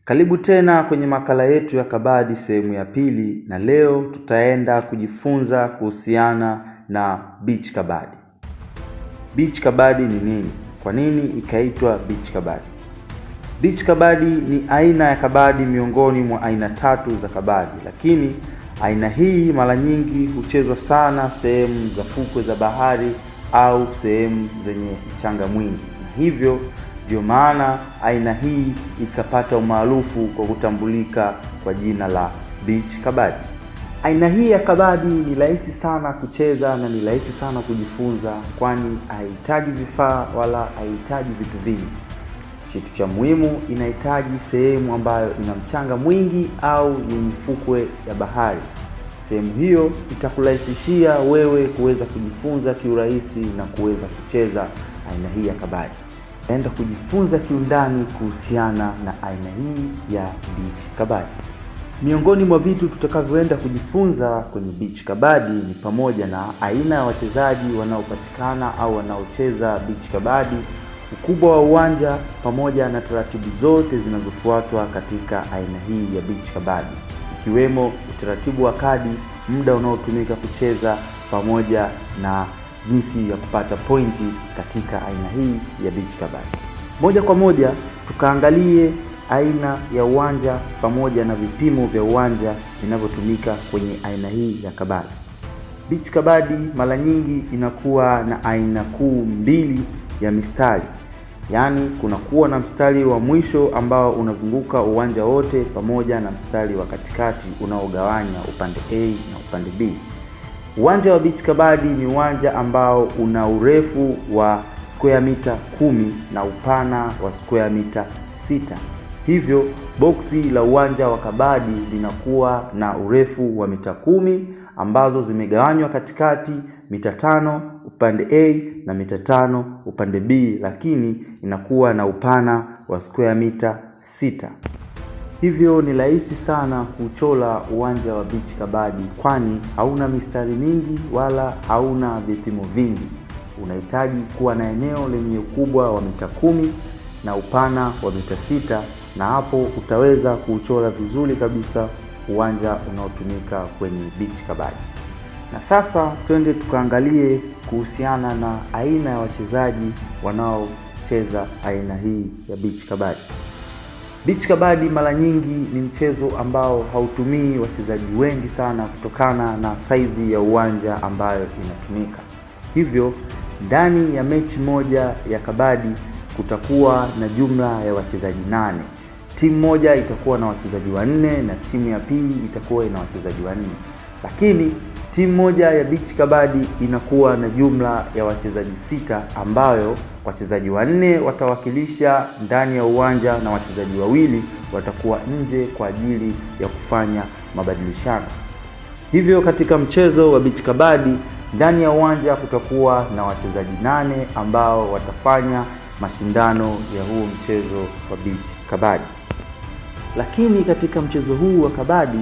Karibu tena kwenye makala yetu ya kabadi sehemu ya pili, na leo tutaenda kujifunza kuhusiana na beach kabadi. Beach kabadi ni nini? Kwa nini ikaitwa beach kabadi? Beach kabadi ni aina ya kabadi miongoni mwa aina 3 za kabadi, lakini aina hii mara nyingi huchezwa sana sehemu za fukwe za bahari au sehemu zenye mchanga mwingi, na hivyo ndio maana aina hii ikapata umaarufu kwa kutambulika kwa jina la beach kabadi. Aina hii ya kabadi ni rahisi sana kucheza na ni rahisi sana kujifunza, kwani haihitaji vifaa wala haihitaji vitu vingi. Kitu cha muhimu, inahitaji sehemu ambayo ina mchanga mwingi au yenye fukwe ya bahari. Sehemu hiyo itakurahisishia wewe kuweza kujifunza kiurahisi na kuweza kucheza aina hii ya kabadi. Enda kujifunza kiundani kuhusiana na aina hii ya beach kabadi. Miongoni mwa vitu tutakavyoenda kujifunza kwenye beach kabadi ni pamoja na aina ya wachezaji wanaopatikana au wanaocheza beach kabadi, ukubwa wa uwanja, pamoja na taratibu zote zinazofuatwa katika aina hii ya beach kabadi, ikiwemo utaratibu wa kadi, muda unaotumika kucheza, pamoja na jinsi ya kupata pointi katika aina hii ya beach kabadi. Moja kwa moja tukaangalie aina ya uwanja pamoja na vipimo vya uwanja vinavyotumika kwenye aina hii ya kabadi. Beach kabadi mara nyingi inakuwa na aina kuu mbili ya mistari, yaani kunakuwa na mstari wa mwisho ambao unazunguka uwanja wote pamoja na mstari wa katikati unaogawanya upande A na upande B. Uwanja wa beach kabadi ni uwanja ambao una urefu wa square mita 10 na upana wa square mita 6. Hivyo boksi la uwanja wa kabadi linakuwa na urefu wa mita 10 ambazo zimegawanywa katikati mita 5 upande A na mita 5 upande B, lakini inakuwa na upana wa square mita 6. Hivyo ni rahisi sana kuchora uwanja wa beach kabadi, kwani hauna mistari mingi wala hauna vipimo vingi. Unahitaji kuwa na eneo lenye ukubwa wa mita 10 na upana wa mita 6, na hapo utaweza kuchora vizuri kabisa uwanja unaotumika kwenye beach kabadi. Na sasa twende tukaangalie kuhusiana na aina ya wachezaji wanaocheza aina hii ya beach kabadi. Beach kabadi mara nyingi ni mchezo ambao hautumii wachezaji wengi sana kutokana na saizi ya uwanja ambayo inatumika. Hivyo ndani ya mechi moja ya kabadi kutakuwa na jumla ya wachezaji 8. Timu moja itakuwa na wachezaji 4 na timu ya pili itakuwa ina wachezaji 4. Lakini timu moja ya beach kabadi inakuwa na jumla ya wachezaji 6, ambayo wachezaji 4 watawakilisha ndani ya uwanja na wachezaji 2 watakuwa nje kwa ajili ya kufanya mabadilishano. Hivyo katika mchezo wa beach kabadi ndani ya uwanja kutakuwa na wachezaji 8 ambao watafanya mashindano ya huu mchezo wa beach kabadi. Lakini katika mchezo huu wa kabadi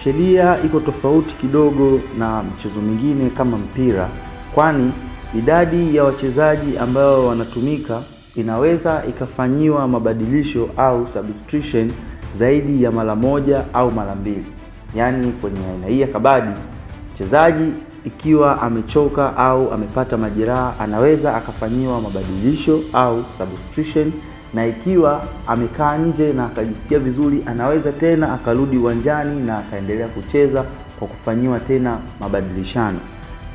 sheria iko tofauti kidogo na mchezo mwingine kama mpira, kwani idadi ya wachezaji ambao wanatumika inaweza ikafanyiwa mabadilisho au substitution zaidi ya mara moja au mara 2. Yaani kwenye aina hii ya kabadi, mchezaji ikiwa amechoka au amepata majeraha anaweza akafanyiwa mabadilisho au substitution, na ikiwa amekaa nje na akajisikia vizuri anaweza tena akarudi uwanjani na akaendelea kucheza kwa kufanyiwa tena mabadilishano.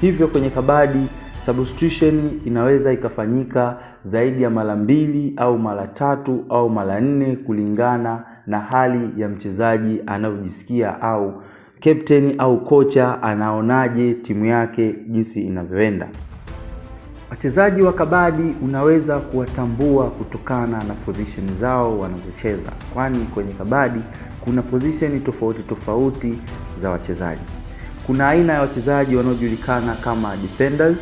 Hivyo kwenye kabadi substitution inaweza ikafanyika zaidi ya mara 2 au mara 3 au mara 4 kulingana na hali ya mchezaji anayojisikia au captain au kocha anaonaje timu yake jinsi inavyoenda. Wachezaji wa kabadi unaweza kuwatambua kutokana na position zao wanazocheza, kwani kwenye kabadi kuna position tofauti tofauti za wachezaji. Kuna aina ya wachezaji wanaojulikana kama defenders,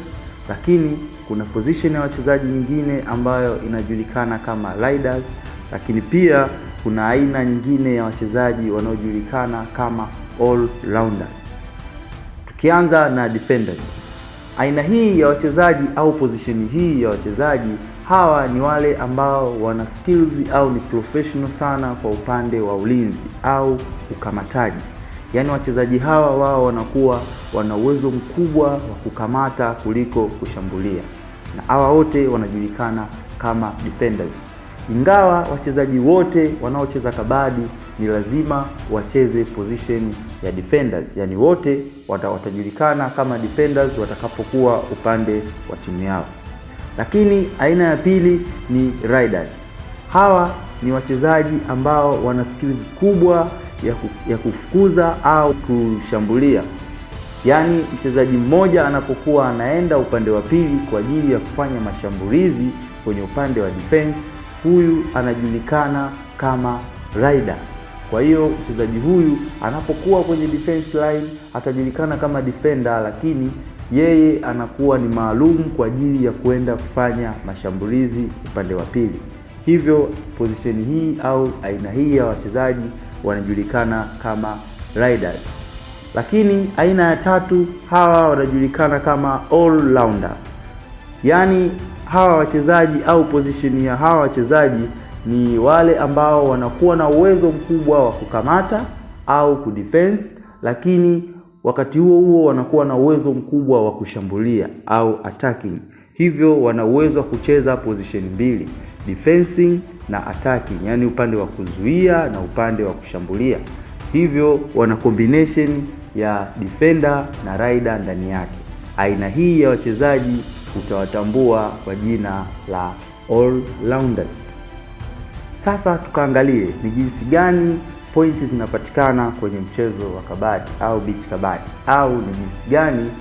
lakini kuna position ya wachezaji nyingine ambayo inajulikana kama riders, lakini pia kuna aina nyingine ya wachezaji wanaojulikana kama all rounders. Tukianza na defenders, aina hii ya wachezaji au position hii ya wachezaji hawa ni wale ambao wana skills au ni professional sana kwa upande wa ulinzi au ukamataji. Yaani wachezaji hawa wao wanakuwa wana uwezo mkubwa wa kukamata kuliko kushambulia, na hawa wote wanajulikana kama defenders. Ingawa wachezaji wote wanaocheza kabadi ni lazima wacheze position ya defenders, yani wote watajulikana kama defenders watakapokuwa upande wa timu yao. Lakini aina ya pili ni riders. Hawa ni wachezaji ambao wana skills kubwa ya kufukuza au kushambulia. Yaani mchezaji mmoja anapokuwa anaenda upande wa pili kwa ajili ya kufanya mashambulizi kwenye upande wa defense, huyu anajulikana kama rider. Kwa hiyo mchezaji huyu anapokuwa kwenye defense line atajulikana kama defender, lakini yeye anakuwa ni maalum kwa ajili ya kwenda kufanya mashambulizi upande wa pili. Hivyo position hii au aina hii ya wachezaji wanajulikana kama riders. Lakini aina ya tatu, hawa wanajulikana kama all rounder. Yaani hawa wachezaji au position ya hawa wachezaji ni wale ambao wanakuwa na uwezo mkubwa wa kukamata au kudefense, lakini wakati huo wanakuwa na uwezo mkubwa wa kushambulia au attacking. Hivyo wana uwezo wa kucheza position mbili, defending na attacking, yani upande wa kuzuia na upande wa kushambulia. Hivyo wana combination ya defender na rider ndani yake. Aina hii ya wachezaji utawatambua kwa jina la all rounders. Sasa tukaangalie ni jinsi gani pointi zinapatikana kwenye mchezo wa kabadi au beach kabadi, au ni jinsi gani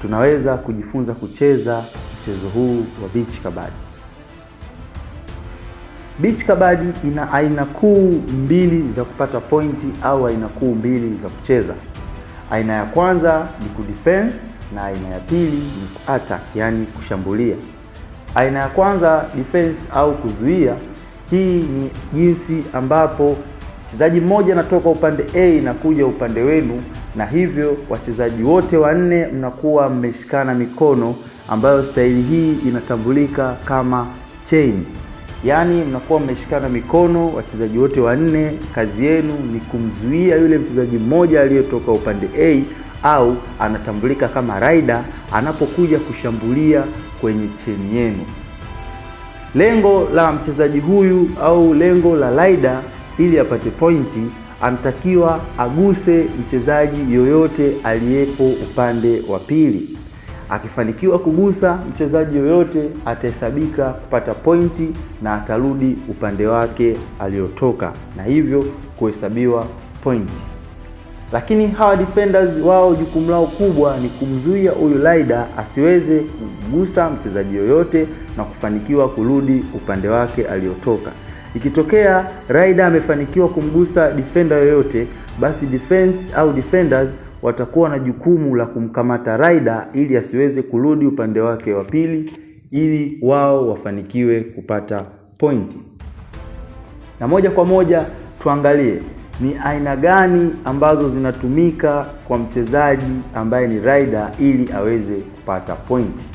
tunaweza kujifunza kucheza mchezo huu wa beach kabadi. Beach kabadi ina aina kuu mbili za kupata pointi au aina kuu mbili za kucheza. Aina ya kwanza ni kudefense na aina ya pili ni kuattack, yani kushambulia. Aina ya kwanza defense au kuzuia, hii ni jinsi ambapo mchezaji mmoja anatoka upande A na kuja upande wenu, na hivyo wachezaji wote wanne mnakuwa mmeshikana mikono, ambayo staili hii inatambulika kama chain. Yaani mnakuwa mmeshikana mikono wachezaji wote wanne, kazi yenu ni kumzuia yule mchezaji mmoja aliyetoka upande A au anatambulika kama rider anapokuja kushambulia kwenye cheni yenu. Lengo la mchezaji huyu au lengo la rider ili apate pointi, anatakiwa aguse mchezaji yoyote aliyepo upande wa pili. Akifanikiwa kugusa mchezaji yoyote atahesabika kupata pointi na atarudi upande wake aliotoka, na hivyo kuhesabiwa pointi. Lakini hawa defenders wao jukumu lao kubwa ni kumzuia huyu rider asiweze kugusa mchezaji yoyote na kufanikiwa kurudi upande wake aliotoka. Ikitokea rider amefanikiwa kumgusa defender yoyote, basi defense au defenders watakuwa na jukumu la kumkamata rider ili asiweze kurudi upande wake wa pili, ili wao wafanikiwe kupata pointi. Na moja kwa moja tuangalie ni aina gani ambazo zinatumika kwa mchezaji ambaye ni rider ili aweze kupata pointi.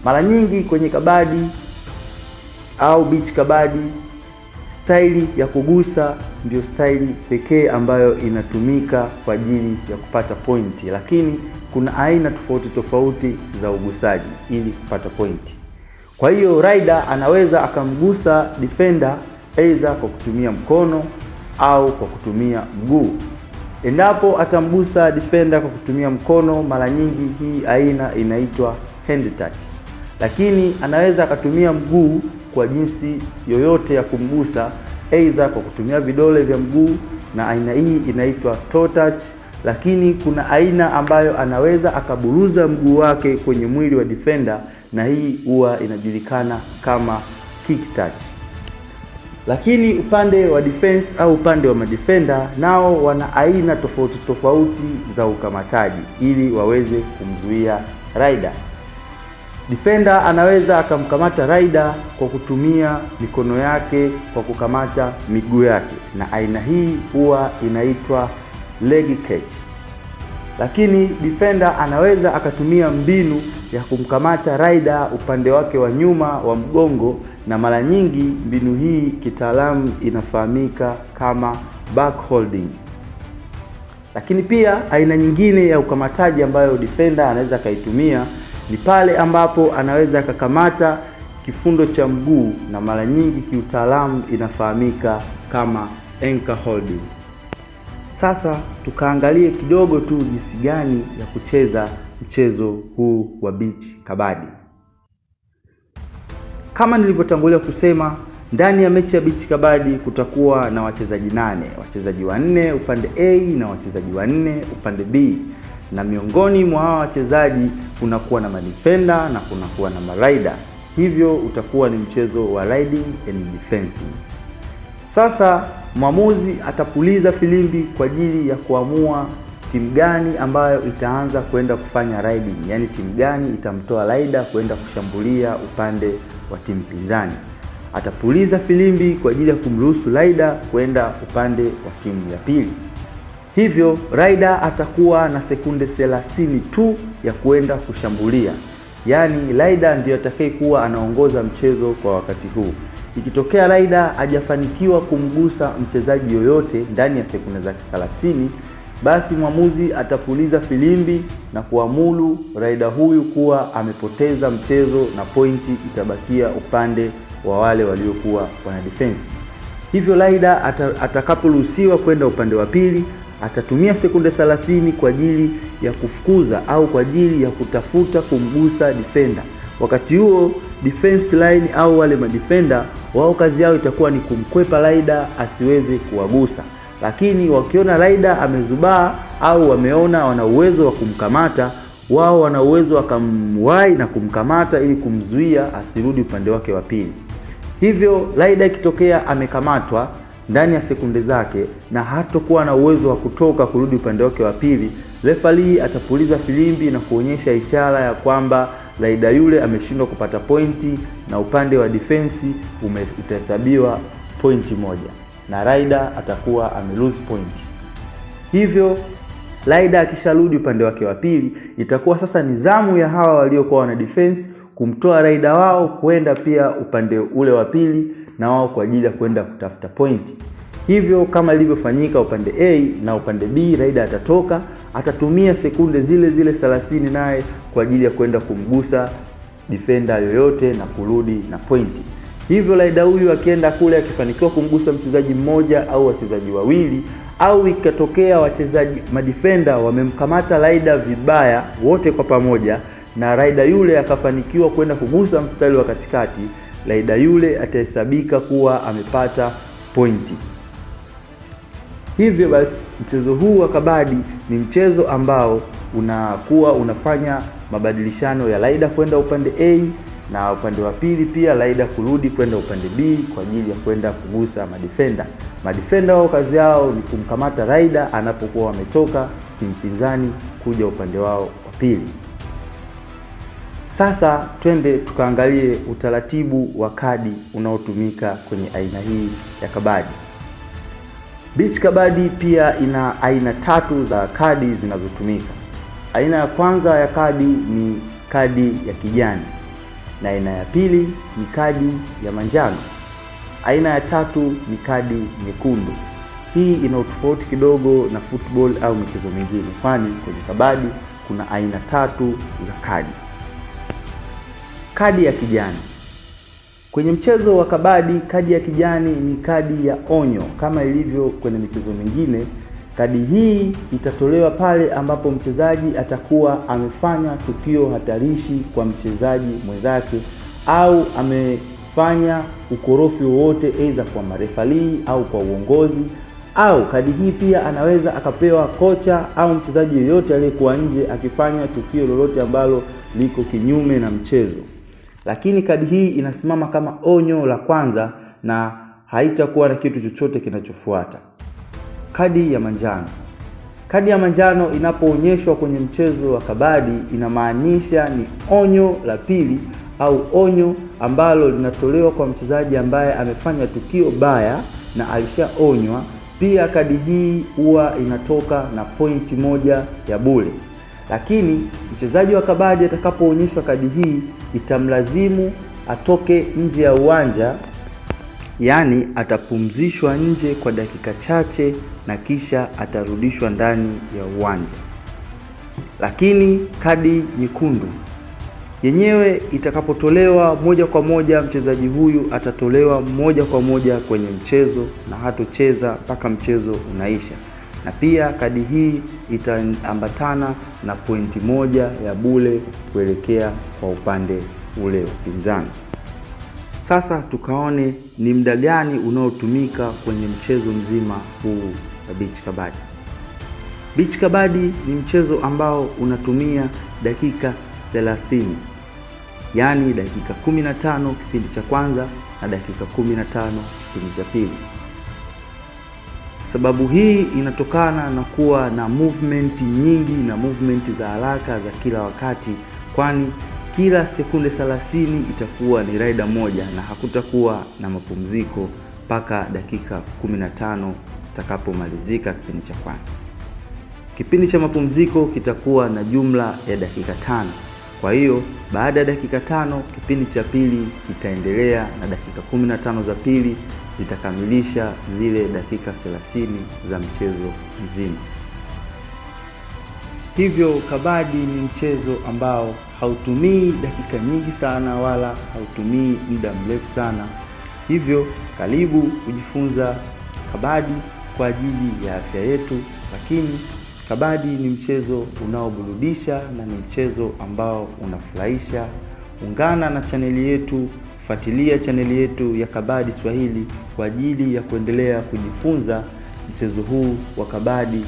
Mara nyingi kwenye kabadi au beach kabadi, staili ya kugusa ndio staili pekee ambayo inatumika kwa ajili ya kupata pointi, lakini kuna aina tofauti tofauti za ugusaji ili kupata pointi. Kwa hiyo rider anaweza akamgusa defender aidha kwa kutumia mkono au kwa kutumia mguu. Endapo atamgusa defender kwa kutumia mkono, mara nyingi hii aina inaitwa hand touch. Lakini anaweza akatumia mguu kwa jinsi yoyote ya kumgusa, aidha kwa kutumia vidole vya mguu, na aina hii inaitwa toe touch. Lakini kuna aina ambayo anaweza akaburuza mguu wake kwenye mwili wa defender, na hii huwa inajulikana kama kick touch. Lakini upande wa defense au upande wa madefender nao wana aina tofauti tofauti za ukamataji ili waweze kumzuia rider. Defender anaweza akamkamata rider kwa kutumia mikono yake kwa kukamata miguu yake, na aina hii huwa inaitwa leg catch. Lakini defender anaweza akatumia mbinu ya kumkamata raida upande wake wa nyuma wa mgongo, na mara nyingi mbinu hii kitaalamu inafahamika kama back holding. Lakini pia aina nyingine ya ukamataji ambayo defender anaweza kaitumia ni pale ambapo anaweza akakamata kifundo cha mguu, na mara nyingi kiutaalamu inafahamika kama ankle holding. Sasa tukaangalie kidogo tu jinsi gani ya kucheza mchezo huu wa beach kabadi. Kama nilivyotangulia kusema, ndani ya mechi ya beach kabadi kutakuwa na wachezaji 8, wachezaji 4 upande A na wachezaji 4 upande B, na miongoni mwa hawa wachezaji kunakuwa na madefender na kunakuwa na marider. Hivyo utakuwa ni mchezo wa riding and defensing. Sasa mwamuzi atapuliza filimbi kwa ajili ya kuamua timu gani ambayo itaanza kwenda kufanya riding, yani timu gani itamtoa rider kwenda kushambulia upande wa timu pinzani. Atapuliza filimbi kwa ajili ya kumruhusu rider kwenda upande wa timu ya pili. Hivyo rider atakuwa na sekunde 30 tu ya kwenda kushambulia. Yaani rider ndiyo atakayekuwa anaongoza mchezo kwa wakati huu. Ikitokea rider hajafanikiwa kumgusa mchezaji yoyote ndani ya sekunde zake 30, basi mwamuzi atapuliza filimbi na kuamuru rider huyu kuwa amepoteza mchezo na pointi itabakia upande wa wale waliokuwa wana defense. Hivyo rider atakaporuhusiwa kwenda upande wa pili atatumia sekunde 30 kwa ajili ya kufukuza au kwa ajili ya kutafuta kumgusa defender. Wakati huo defense line au wale madefender wao kazi yao itakuwa ni kumkwepa rider asiweze kuwagusa. Lakini wakiona rider amezubaa au wameona wana uwezo wa kumkamata, wao wana uwezo wa kumwahi na kumkamata ili kumzuia asirudi upande wake wa pili. Hivyo rider ikitokea amekamatwa ndani ya sekunde zake na hatakuwa na uwezo wa kutoka kurudi upande wake wa pili, referee atapuliza filimbi na kuonyesha ishara ya kwamba rider yule ameshindwa kupata pointi na upande wa defense utahesabiwa pointi moja na rider atakuwa amelose pointi. Hivyo rider akisharudi upande wake wa pili, itakuwa sasa ni zamu ya hawa waliokuwa wana defense kumtoa rider wao kwenda pia upande ule wa pili na wao kwa ajili ya kwenda kutafuta pointi. Hivyo kama ilivyofanyika upande A na upande B, rider atatoka, atatumia sekunde zile 30 naye kwa ajili ya kwenda kumgusa defender yoyote na kurudi na pointi. Hivyo rider huyu akienda kule akifanikiwa kumgusa mchezaji mmoja au wachezaji wawili, au ikatokea wachezaji madefender wamemkamata rider vibaya wote kwa pamoja na rider yule akafanikiwa kwenda kugusa mstari wa katikati, rider yule atahesabika kuwa amepata pointi. Hivyo basi mchezo huu wa kabadi ni mchezo ambao unakuwa unafanya mabadilishano ya rider kwenda upande A na upande wa pili pia rider kurudi kwenda upande B kwa ajili ya kwenda kugusa madefender. Madefender wao kazi yao ni kumkamata rider anapokuwa wametoka timu pinzani kuja upande wao wa pili. Sasa twende tukaangalie utaratibu wa kadi unaotumika kwenye aina hii ya kabadi. Beach kabadi pia ina aina 3 za kadi zinazotumika. Aina ya kwanza ya kadi ni kadi ya kijani, na aina ya pili ni kadi ya manjano. Aina ya tatu ni kadi nyekundu. Hii ina utofauti kidogo na football au michezo mingine, kwani kwenye kabadi kuna aina 3 za kadi. Kadi ya kijani. Kwenye mchezo wa kabadi, kadi ya kijani ni kadi ya onyo kama ilivyo kwenye michezo mingine. Kadi hii itatolewa pale ambapo mchezaji atakuwa amefanya tukio hatarishi kwa mchezaji mwenzake au amefanya ukorofi wowote aidha kwa marefali au kwa uongozi, au kadi hii pia anaweza akapewa kocha au mchezaji yeyote aliyekuwa nje akifanya tukio lolote ambalo liko kinyume na mchezo. Lakini kadi hii inasimama kama onyo la kwanza na haitakuwa na kitu chochote kinachofuata. Kadi ya manjano. Kadi ya manjano inapoonyeshwa kwenye mchezo wa kabadi inamaanisha ni onyo la pili au onyo ambalo linatolewa kwa mchezaji ambaye amefanya tukio baya na alishaonywa. Pia kadi hii huwa inatoka na pointi moja ya bure. lakini mchezaji wa kabadi atakapoonyeshwa kadi hii itamlazimu atoke nje ya uwanja, yaani atapumzishwa nje kwa dakika chache na kisha atarudishwa ndani ya uwanja. Lakini kadi nyekundu yenyewe itakapotolewa, moja kwa moja mchezaji huyu atatolewa moja kwa moja kwenye mchezo na hatocheza mpaka mchezo unaisha. Na pia kadi hii itaambatana na pointi moja ya bure kuelekea kwa upande ule upinzani. Sasa tukaone ni muda gani unaotumika kwenye mchezo mzima huu wa beach kabadi. Beach kabadi ni mchezo ambao unatumia dakika 30, yaani dakika 15 kipindi cha kwanza na dakika 15 kipindi cha pili. Sababu hii inatokana na kuwa na movement nyingi na movement za haraka za kila wakati, kwani kila sekunde 30 itakuwa ni rider moja na hakutakuwa na mapumziko mpaka dakika 15 zitakapomalizika kipindi cha kwanza. Kipindi cha mapumziko kitakuwa na jumla ya dakika 5. Kwa hiyo baada ya dakika 5 kipindi cha pili kitaendelea na dakika 15 za pili zitakamilisha zile dakika 30 za mchezo mzima. Hivyo kabadi ni mchezo ambao hautumii dakika nyingi sana wala hautumii muda mrefu sana. Hivyo karibu kujifunza kabadi kwa ajili ya afya yetu, lakini kabadi ni mchezo unaoburudisha na ni mchezo ambao unafurahisha. Ungana na chaneli yetu, fuatilia chaneli yetu ya Kabadi Swahili kwa ajili ya kuendelea kujifunza mchezo huu wa kabadi.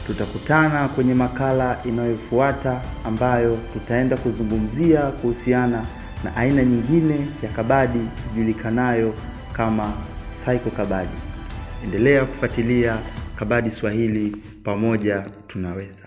Tutakutana kwenye makala inayofuata ambayo tutaenda kuzungumzia kuhusiana na aina nyingine ya kabadi ijulikanayo kama Psycho Kabadi. Endelea kufuatilia Kabadi Swahili, pamoja tunaweza.